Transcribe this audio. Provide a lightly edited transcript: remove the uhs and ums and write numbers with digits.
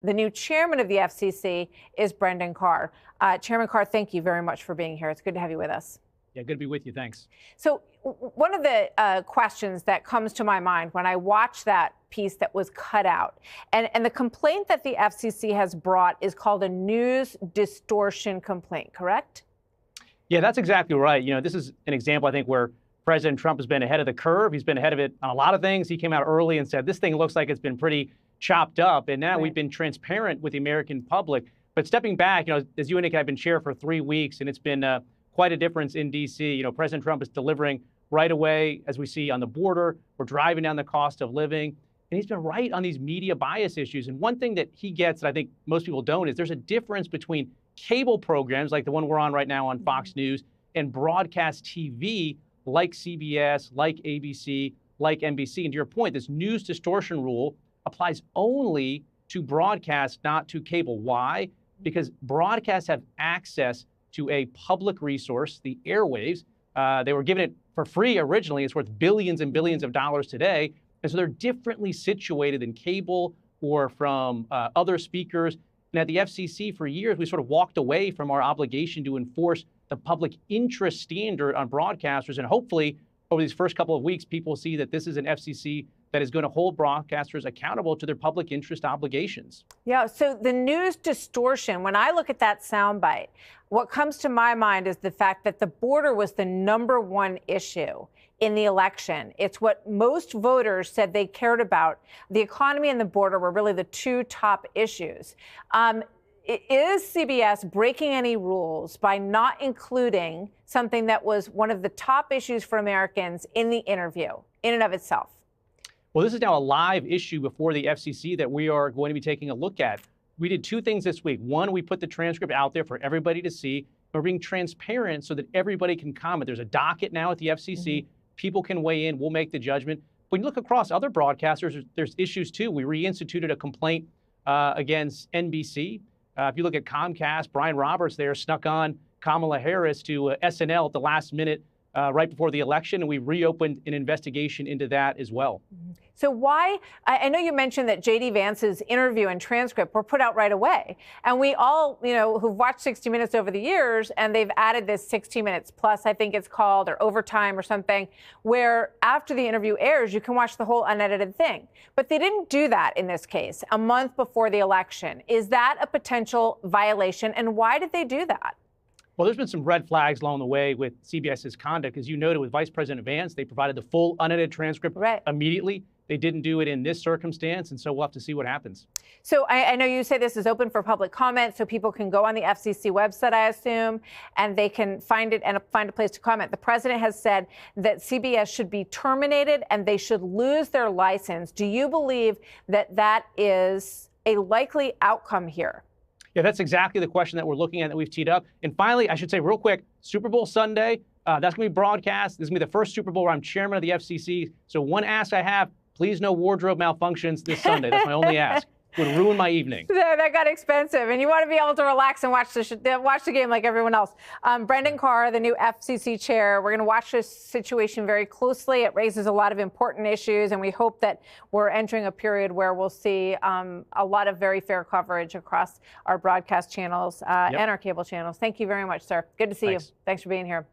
The new chairman of the FCC is Brendan Carr. Chairman Carr, thank you very much for being here. It's good to have you with us. Yeah, good to be with you. Thanks. So one of the questions that comes to my mind when I watch that piece that was cut out, and the complaint that the FCC has brought is called a news distortion complaint, correct? Yeah, that's exactly right. You know, this is an example, I think, where President Trump has been ahead of the curve. He's been ahead of it on a lot of things. He came out early and said, this thing looks like it's been pretty chopped up. And now we've been transparent with the American public. But stepping back, you know, as you indicate, I've been chair for 3 weeks, and it's been quite a difference in D.C. You know, President Trump is delivering right away, as we see on the border. We're driving down the cost of living. And he's been right on these media bias issues. And one thing that he gets that I think most people don't is there's a difference between cable programs like the one we're on right now on Fox News and broadcast TV like CBS, like ABC, like NBC. And to your point, this news distortion rule applies only to broadcast, not to cable. Why? Because broadcasts have access to a public resource, the airwaves. They were given it for free originally. It's worth billions and billions of dollars today. And so they're differently situated than cable or from other speakers. And at the FCC for years, we sort of walked away from our obligation to enforce the public interest standard on broadcasters. And hopefully over these first couple of weeks, people see that this is an FCC that is going to hold broadcasters accountable to their public interest obligations. Yeah, so the news distortion, when I look at that soundbite, what comes to my mind is the fact that the border was the #1 issue in the election. It's what most voters said they cared about. The economy and the border were really the two top issues. Is CBS breaking any rules by not including something that was one of the top issues for Americans in the interview in and of itself? Well, this is now a live issue before the FCC that we are going to be taking a look at. We did 2 things this week. One, we put the transcript out there for everybody to see. We're being transparent so that everybody can comment. There's a docket now at the FCC. People can weigh in. We'll make the judgment. When you look across other broadcasters, there's issues too. We reinstituted a complaint against NBC. If you look at Comcast, Brian Roberts there snuck on Kamala Harris to SNL at the last minute right before the election, and we reopened an investigation into that as well. So why, I know you mentioned that J.D. Vance's interview and transcript were put out right away. And we all, you know, who've watched 60 Minutes over the years, and they've added this 60 Minutes Plus, I think it's called, or Overtime or something, where after the interview airs, you can watch the whole unedited thing. But they didn't do that in this case, a month before the election. Is that a potential violation? And why did they do that? Well, there's been some red flags along the way with CBS's conduct. As you noted with Vice President Vance, they provided the full unedited transcript immediately. They didn't do it in this circumstance, and so we'll have to see what happens. So I know you say this is open for public comment, so people can go on the FCC website, I assume, and they can find it and find a place to comment. The president has said that CBS should be terminated and they should lose their license. Do you believe that that is a likely outcome here? Yeah, that's exactly the question that we're looking at that we've teed up. And finally, I should say real quick, Super Bowl Sunday, that's going to be broadcast. This is going to be the first Super Bowl where I'm chairman of the FCC. So one ask I have, please no wardrobe malfunctions this Sunday. That's my only ask. It would ruin my evening. That got expensive, and you want to be able to relax and watch the game like everyone else. Brendan Carr, the new FCC chair, we're going to watch this situation very closely. It raises a lot of important issues, and we hope that we're entering a period where we'll see a lot of very fair coverage across our broadcast channels and our cable channels. Thank you very much, sir. Good to see you. Thanks for being here.